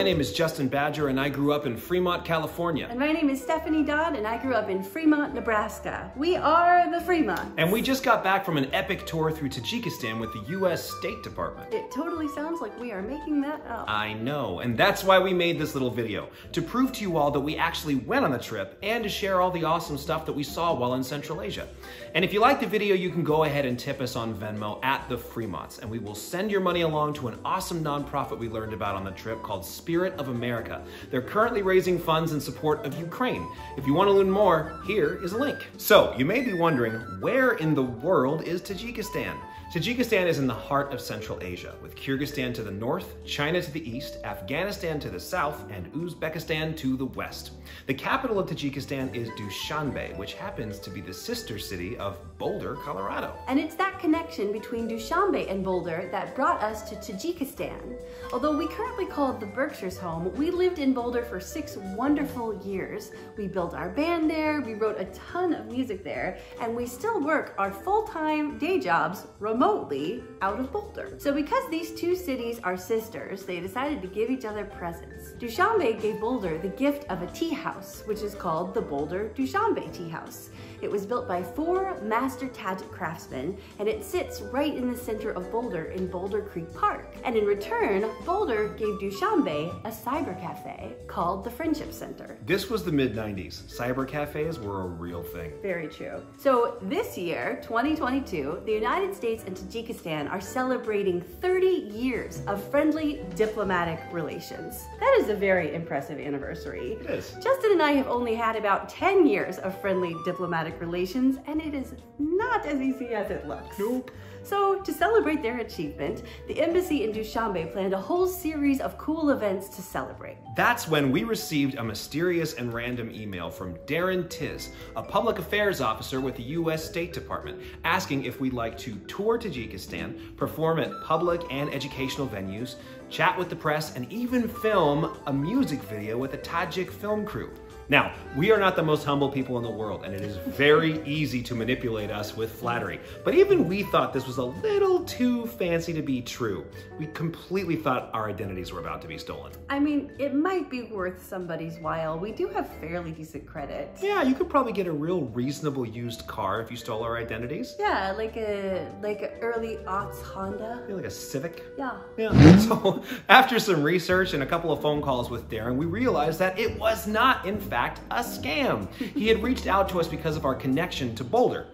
name is Justin Badger and I grew up in Fremont, California. And my name is Stephanie Dodd and I grew up in Fremont, Nebraska. We are the Fremonts. And we just got back from an epic tour through Tajikistan with the US State Department. It totally sounds like we are making that up. I know, and that's why we made this little video, to prove to you all that we actually went on the trip and to share all the awesome stuff that we saw while in Central Asia. And if you like the video, you can go ahead and tip us on Venmo at the Fremonts, and we will send your money along to an awesome nonprofit we learned about on the trip called Spirit of America. They're currently raising funds in support of Ukraine. If you want to learn more, here is a link. So, you may be wondering, where in the world is Tajikistan? Tajikistan is in the heart of Central Asia, with Kyrgyzstan to the north, China to the east, Afghanistan to the south, and Uzbekistan to the west. The capital of Tajikistan is Dushanbe, which happens to be the sister city of Boulder, Colorado. And it's that connection between Dushanbe and Boulder that brought us to Tajikistan. Although we currently call it the Berkshires home, we lived in Boulder for 6 wonderful years. We built our band there, we wrote a ton of music there, and we still work our full-time day jobs remotely out of Boulder. So because these two cities are sisters, they decided to give each other presents. Dushanbe gave Boulder the gift of a tea house, which is called the Boulder Dushanbe Tea House. It was built by 4 master Tajik craftsmen, and it sits right in the center of Boulder in Boulder Creek Park. And in return, Boulder gave Dushanbe a cyber cafe called the Friendship Center. This was the mid-90s. Cyber cafes were a real thing. Very true. So this year, 2022, the United States and Tajikistan are celebrating 30 years of friendly diplomatic relations. That is a very impressive anniversary. It is. Justin and I have only had about 10 years of friendly diplomatic relations, and it is not as easy as it looks. Nope. So, to celebrate their achievement, the embassy in Dushanbe planned a whole series of cool events to celebrate. That's when we received a mysterious and random email from Darren Tiz, a public affairs officer with the US State Department, asking if we'd like to tour Tajikistan, perform at public and educational venues, chat with the press, and even film a music video with a Tajik film crew. Now, we are not the most humble people in the world, and it is very easy to manipulate us with flattery. But even we thought this was a little too fancy to be true. We completely thought our identities were about to be stolen. I mean, it might be worth somebody's while. We do have fairly decent credit. Yeah, you could probably get a real reasonable used car if you stole our identities. Yeah, like a early aughts Honda. Yeah, like a Civic. Yeah. Yeah. So after some research and a couple of phone calls with Darren, we realized that it was not, in fact, a scam. He had reached out to us because of our connection to Boulder.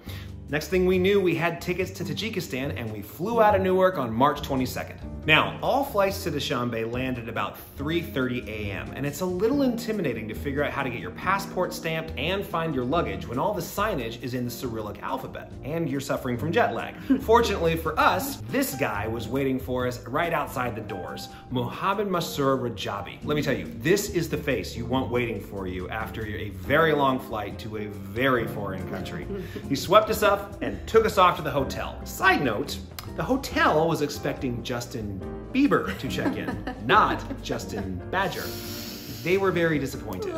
Next thing we knew, we had tickets to Tajikistan and we flew out of Newark on March 22nd. Now, all flights to Dushanbe landed about 3:30 a.m. and it's a little intimidating to figure out how to get your passport stamped and find your luggage when all the signage is in the Cyrillic alphabet and you're suffering from jet lag. Fortunately for us, this guy was waiting for us right outside the doors, Mohammed Masur Rajabi. Let me tell you, this is the face you want waiting for you after a very long flight to a very foreign country. He swept us up and took us off to the hotel. Side note, the hotel was expecting Justin Bieber to check in, not Justin Badger. They were very disappointed.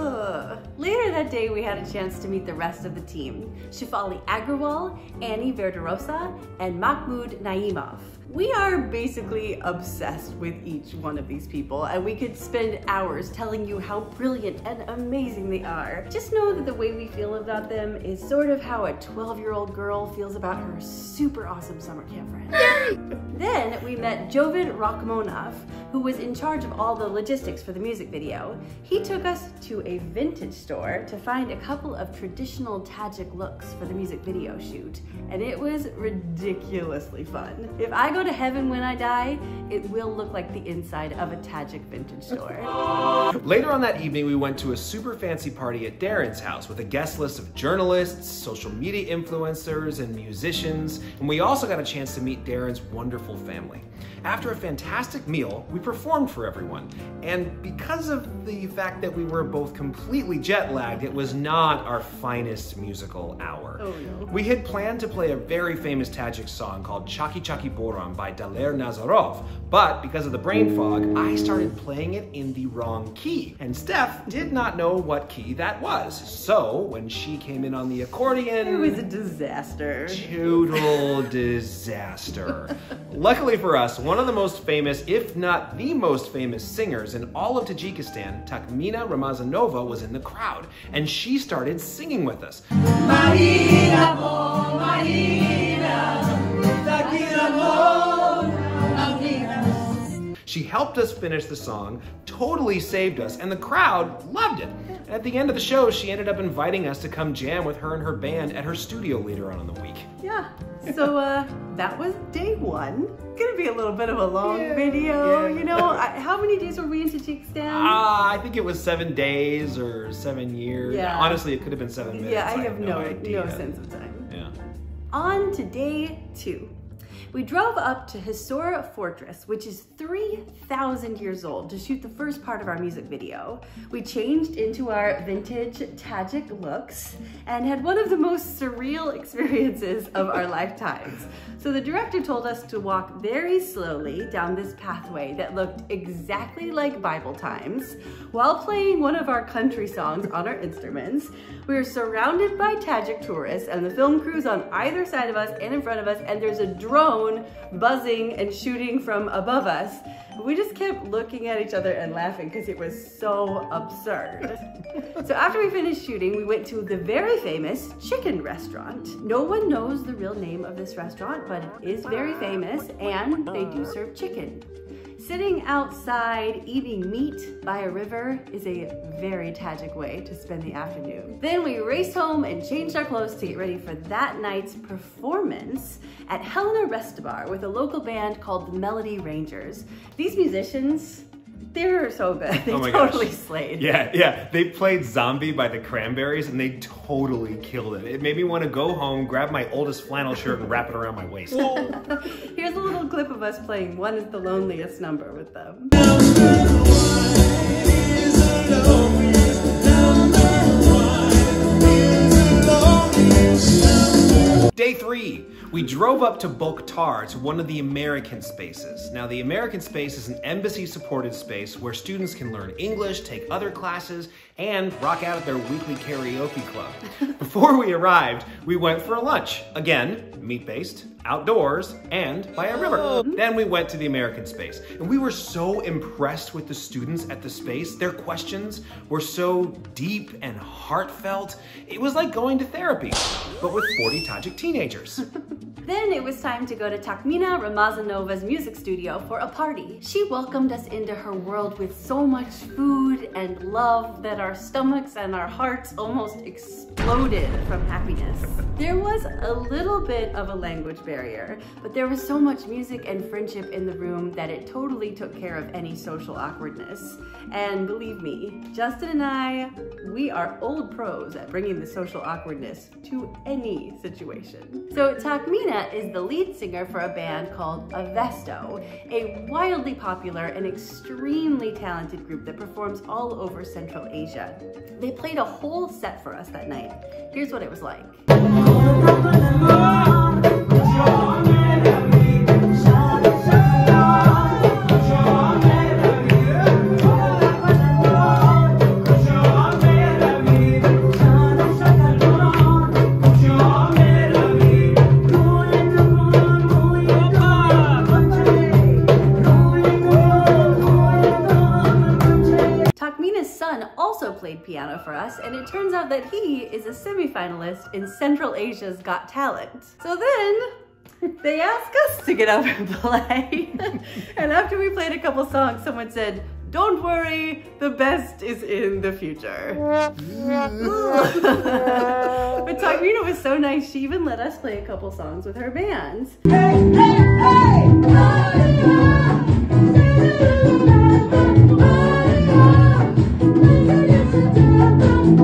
Later that day, we had a chance to meet the rest of the team. Shifali Agrawal, Annie Verderosa, and Mahmoud Naimov. We are basically obsessed with each one of these people, and we could spend hours telling you how brilliant and amazing they are. Just know that the way we feel about them is sort of how a 12-year-old girl feels about her super awesome summer camp friend. Then we met Jovid Rachmonov, who was in charge of all the logistics for the music video. He took us to a vintage store to find a couple of traditional Tajik looks for the music video shoot, and it was ridiculously fun. If I go to heaven when I die, it will look like the inside of a Tajik vintage store. Later on that evening, we went to a super fancy party at Darren's house with a guest list of journalists, social media influencers, and musicians, and we also got a chance to meet Darren's wonderful family. After a fantastic meal, we performed for everyone, and because of the fact that we were both completely jet-lagged, it was not our finest musical hour. Oh no. We had planned to play a very famous Tajik song called Chaki Chaki Boram by Daler Nazarov, but because of the brain fog, I started playing it in the wrong key, and Steph did not know what key that was. So when she came in on the accordion, It was a disaster. total disaster. Luckily for us, one one of the most famous, if not the most famous singers in all of Tajikistan, Takmina Ramazanova, was in the crowd, and she started singing with us. She helped us finish the song, totally saved us, and the crowd loved it. At the end of the show, she ended up inviting us to come jam with her and her band at her studio later on in the week. Yeah, so that was day one. Gonna be a little bit of a long video, you know. How many days were we in Tajikistan? I think it was 7 days or 7 years. Yeah. Honestly, it could have been 7 minutes. Yeah, I have no idea. sense of time. Yeah. On to day two. We drove up to Hisora Fortress, which is 3,000 years old, to shoot the first part of our music video. We changed into our vintage Tajik looks and had one of the most surreal experiences of our lifetimes. So the director told us to walk very slowly down this pathway that looked exactly like Bible times while playing one of our country songs on our instruments. We were surrounded by Tajik tourists and the film crews on either side of us and in front of us, and there's a drone buzzing and shooting from above us. We just kept looking at each other and laughing because it was so absurd. So after we finished shooting, we went to the very famous chicken restaurant. No one knows the real name of this restaurant, but it is very famous and they do serve chicken. Sitting outside eating meat by a river is a very Tajik way to spend the afternoon. Then we raced home and changed our clothes to get ready for that night's performance at Helena Restabar with a local band called the Melody Rangers. These musicians, they were so good. They totally slayed. Yeah. They played Zombie by the Cranberries and they totally killed it. It made me want to go home, grab my oldest flannel shirt and wrap it around my waist. Here's a little clip of us playing One Is the Loneliest Number with them. Day 3, we drove up to Bokhtar to one of the American spaces. Now, the American space is an embassy-supported space where students can learn English, take other classes, and rock out at their weekly karaoke club. Before we arrived, we went for lunch. Again, meat-based, outdoors, and by a river. Then we went to the American space, and we were so impressed with the students at the space. Their questions were so deep and heartfelt. It was like going to therapy, but with 40 Tajik teenagers. Then it was time to go to Takmina Ramazanova's music studio for a party. She welcomed us into her world with so much food and love that our stomachs and our hearts almost exploded from happiness. There was a little bit of a language barrier, but there was so much music and friendship in the room that it totally took care of any social awkwardness. And believe me, Justin and I, we are old pros at bringing the social awkwardness to any situation. So Takmina is the lead singer for a band called Avesto, a wildly popular and extremely talented group that performs all over Central Asia. They played a whole set for us that night. Here's what it was like. Also played piano for us, and it turns out that he is a semi-finalist in Central Asia's Got Talent. So then they asked us to get up and play. And after we played a couple songs, someone said, "Don't worry, the best is in the future." But Takmina was so nice, she even let us play a couple songs with her band.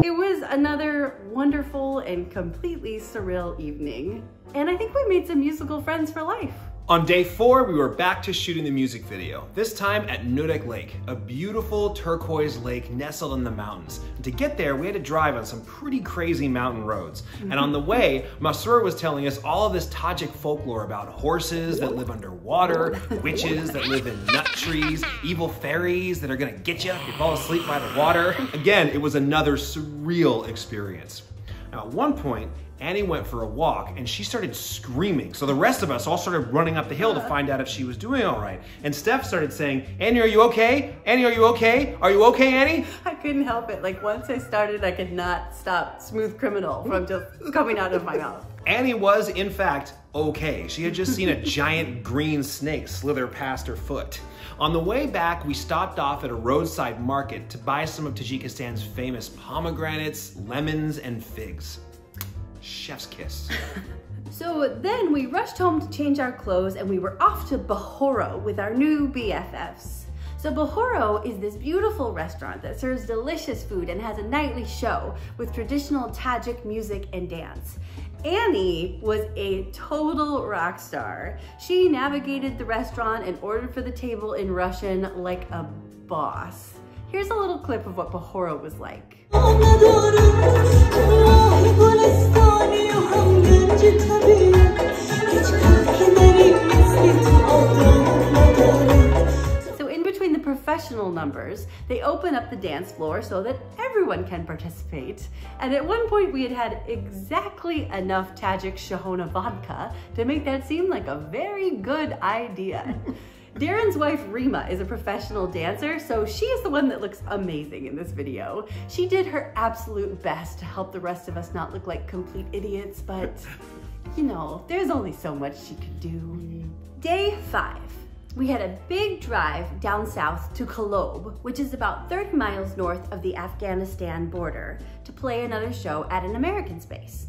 It was another wonderful and completely surreal evening, and I think we made some musical friends for life. On day 4, we were back to shooting the music video, this time at Nurek Lake, a beautiful turquoise lake nestled in the mountains. And to get there, we had to drive on some pretty crazy mountain roads. And on the way, Masroor was telling us all of this Tajik folklore about horses that live underwater, witches that live in nut trees, evil fairies that are gonna get you if you fall asleep by the water. Again, it was another surreal experience. Now, at one point, Annie went for a walk and she started screaming. So the rest of us all started running up the hill to find out if she was doing all right. And Steph started saying, Annie, are you okay? Annie, are you okay? Are you okay, Annie? I couldn't help it. Like once I started, I could not stop Smooth Criminal from just coming out of my mouth. Annie was, in fact, okay. She had just seen a giant green snake slither past her foot. On the way back, we stopped off at a roadside market to buy some of Tajikistan's famous pomegranates, lemons, and figs. Chef's kiss. So then we rushed home to change our clothes and we were off to Bahoro with our new BFFs. So Bahoro is this beautiful restaurant that serves delicious food and has a nightly show with traditional Tajik music and dance. Annie was a total rock star. She navigated the restaurant and ordered for the table in Russian like a boss. Here's a little clip of what Bahoro was like. So in between the professional numbers, they open up the dance floor so that everyone can participate. And at one point we had exactly enough Tajik Shahona vodka to make that seem like a very good idea. Darren's wife Rima is a professional dancer, so she is the one that looks amazing in this video. She did her absolute best to help the rest of us not look like complete idiots, but you know, there's only so much she could do. Day 5. We had a big drive down south to Kalob, which is about 30 miles north of the Afghanistan border, to play another show at an American space.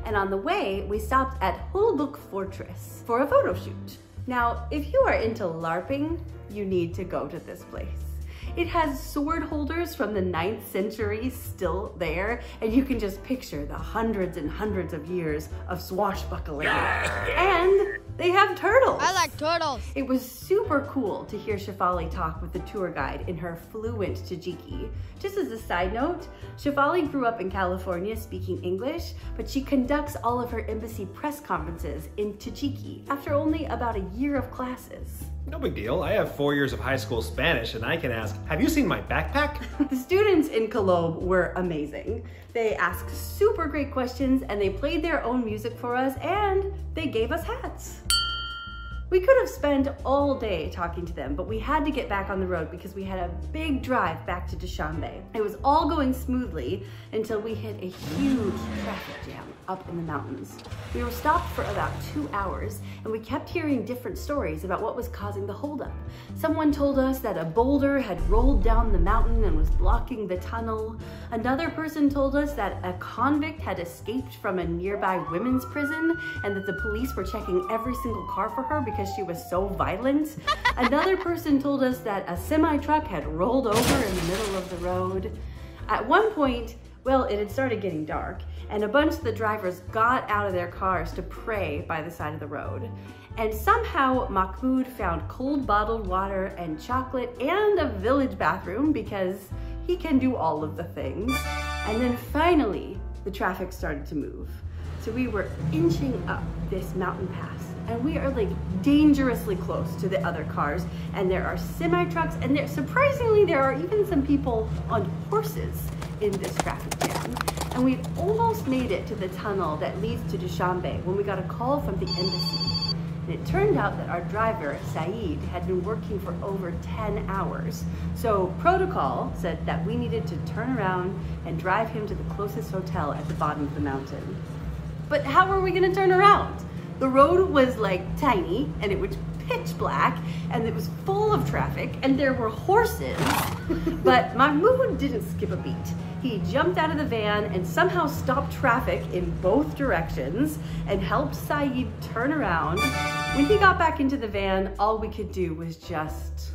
And on the way, we stopped at Hulbuk Fortress for a photo shoot. Now, if you are into LARPing, you need to go to this place. It has sword holders from the 9th century still there, and you can just picture the hundreds and hundreds of years of swashbuckling. And they have turtles. I like turtles. It was super cool to hear Shefali talk with the tour guide in her fluent Tajiki. Just as a side note, Shefali grew up in California speaking English, but she conducts all of her embassy press conferences in Tajiki after only about a year of classes. No big deal. I have 4 years of high school Spanish and I can ask, have you seen my backpack? The students in Kalob were amazing. They asked super great questions and they played their own music for us and they gave us hats. We could have spent all day talking to them, but we had to get back on the road because we had a big drive back to Dushanbe. It was all going smoothly until we hit a huge traffic jam up in the mountains. We were stopped for about 2 hours and we kept hearing different stories about what was causing the holdup. Someone told us that a boulder had rolled down the mountain and was blocking the tunnel. Another person told us that a convict had escaped from a nearby women's prison and that the police were checking every single car for her because she was so violent. Another person told us that a semi-truck had rolled over in the middle of the road. At one point, well, it had started getting dark and a bunch of the drivers got out of their cars to pray by the side of the road. And somehow Mahmoud found cold bottled water and chocolate and a village bathroom because he can do all of the things. And then finally, the traffic started to move. So we were inching up this mountain pass and we are like dangerously close to the other cars and there are semi-trucks and surprisingly there are even some people on horses in this traffic jam. And we'd almost made it to the tunnel that leads to Dushanbe when we got a call from the embassy. And it turned out that our driver, Saeed, had been working for over 10 hours. So protocol said that we needed to turn around and drive him to the closest hotel at the bottom of the mountain. But how were we gonna turn around? The road was like tiny and it was pitch black and it was full of traffic and there were horses. But Mahmoud didn't skip a beat. He jumped out of the van and somehow stopped traffic in both directions and helped Saeed turn around. When he got back into the van, all we could do was just...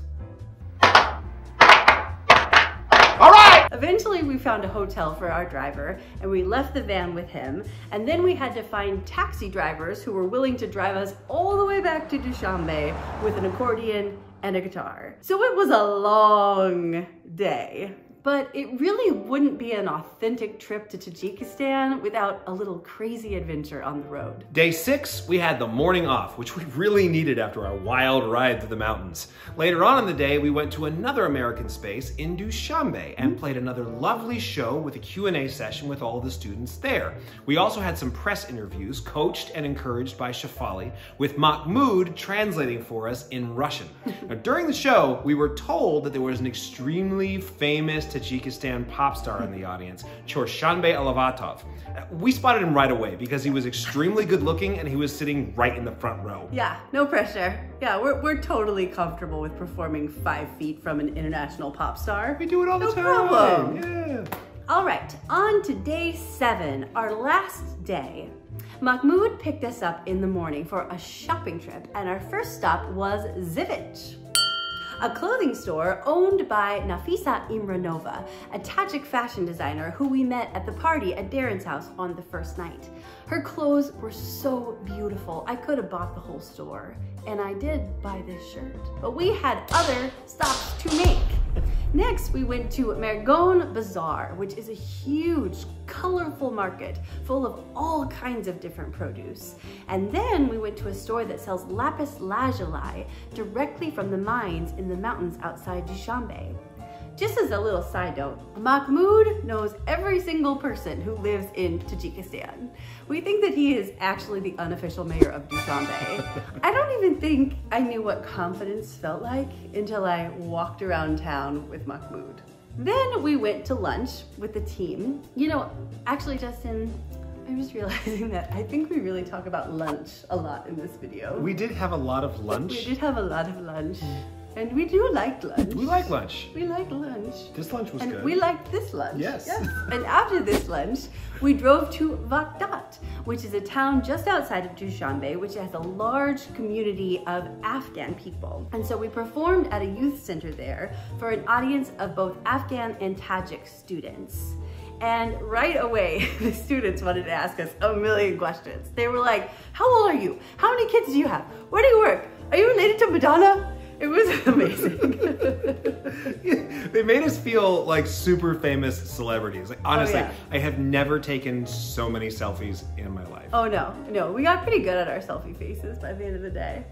All right! Eventually we found a hotel for our driver and we left the van with him, and then we had to find taxi drivers who were willing to drive us all the way back to Dushanbe with an accordion and a guitar. So it was a long day, But it really wouldn't be an authentic trip to Tajikistan without a little crazy adventure on the road. Day 6, we had the morning off, which we really needed after our wild ride through the mountains. Later on in the day, we went to another American space in Dushanbe and played another lovely show with a Q&A session with all of the students there. We also had some press interviews, coached and encouraged by Shefali, with Mahmoud translating for us in Russian. Now, during the show, we were told that there was an extremely famous Tajikistan pop star in the audience, Dushanbe Alavatov. We spotted him right away because he was extremely good looking and he was sitting right in the front row. Yeah, no pressure. Yeah, we're totally comfortable with performing 5 feet from an international pop star. We do it all the time. No problem. Yeah. All right, on to day 7, our last day. Mahmoud picked us up in the morning for a shopping trip, and our first stop was Zivich, a clothing store owned by Nafisa Imranova, a Tajik fashion designer who we met at the party at Darren's house on the first night. Her clothes were so beautiful, I could have bought the whole store. And I did buy this shirt. But we had other stops to make. Next, we went to Mergon Bazaar, which is a huge, colorful market full of all kinds of different produce. And then we went to a store that sells lapis lazuli directly from the mines in the mountains outside Dushanbe. Just as a little side note, Mahmoud knows every single person who lives in Tajikistan. We think that he is actually the unofficial mayor of Dushanbe. I don't even think I knew what confidence felt like until I walked around town with Mahmoud. Then we went to lunch with the team. You know, actually, Justin, I'm just realizing that I think we really talk about lunch a lot in this video. We did have a lot of lunch. We did have a lot of lunch. And we do like lunch. We like lunch. We like lunch. This lunch was and good. We liked this lunch. Yes. And after this lunch, we drove to Vakdat, which is a town just outside of Dushanbe, which has a large community of Afghan people. And so we performed at a youth center there for an audience of both Afghan and Tajik students. And right away, the students wanted to ask us a million questions. They were like, how old are you? How many kids do you have? Where do you work? Are you related to Madonna? It was amazing. They made us feel like super famous celebrities. Like honestly, yeah. I have never taken so many selfies in my life. Oh no, we got pretty good at our selfie faces by the end of the day.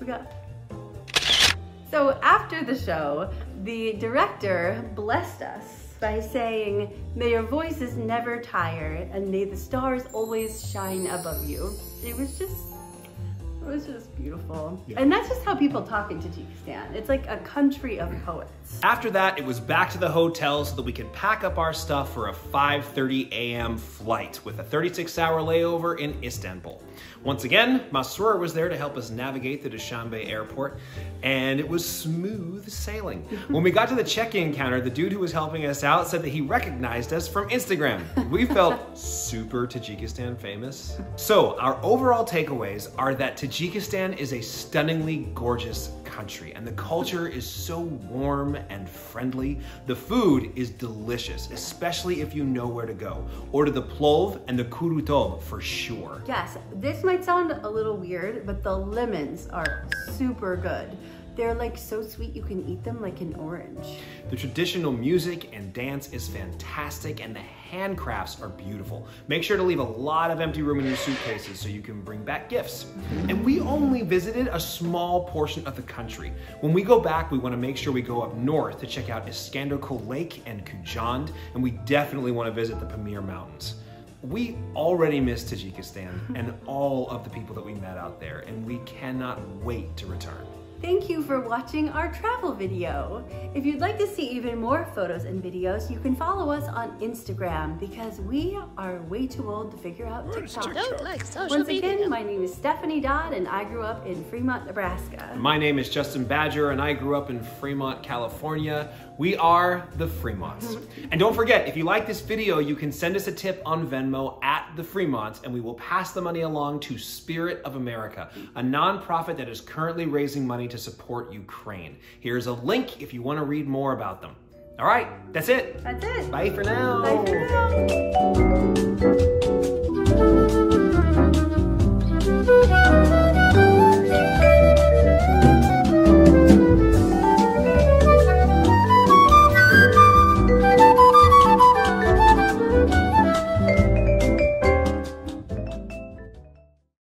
So after the show, the director blessed us by saying, "May your voices never tire and may the stars always shine above you." It was just beautiful. Yeah. And that's just how people talk in Tajikistan. It's like a country of poets. After that, it was back to the hotel so that we could pack up our stuff for a 5:30 a.m. flight with a 36-hour layover in Istanbul. Once again, Masroor was there to help us navigate the Dushanbe airport, and it was smooth sailing. When we got to the check-in counter, the dude who was helping us out said that he recognized us from Instagram. We felt super Tajikistan famous. So our overall takeaways are that Tajikistan is a stunningly gorgeous country, and the culture is so warm and friendly. The food is delicious, especially if you know where to go. Order the plov and the kurutob for sure. Yes, this might sound a little weird, but the lemons are super good. They're like so sweet you can eat them like an orange. The traditional music and dance is fantastic, and the handcrafts are beautiful. Make sure to leave a lot of empty room in your suitcases so you can bring back gifts. And we only visited a small portion of the country. When we go back, we want to make sure we go up north to check out Iskandar Lake and Kujand, and we definitely want to visit the Pamir Mountains. We already miss Tajikistan and all of the people that we met out there, and we cannot wait to return. Thank you for watching our travel video. If you'd like to see even more photos and videos, you can follow us on Instagram because we are way too old to figure out TikTok. Don't like social Once media. again, my name is Stephanie Dodd and I grew up in Fremont, Nebraska. My name is Justin Badger and I grew up in Fremont, California. We are the Fremonts. And don't forget, if you like this video, you can send us a tip on Venmo at the Fremonts and we will pass the money along to Spirit of America, a nonprofit that is currently raising money to support Ukraine. Here's a link if you want to read more about them. All right, that's it. That's it. Bye for now. Bye for now.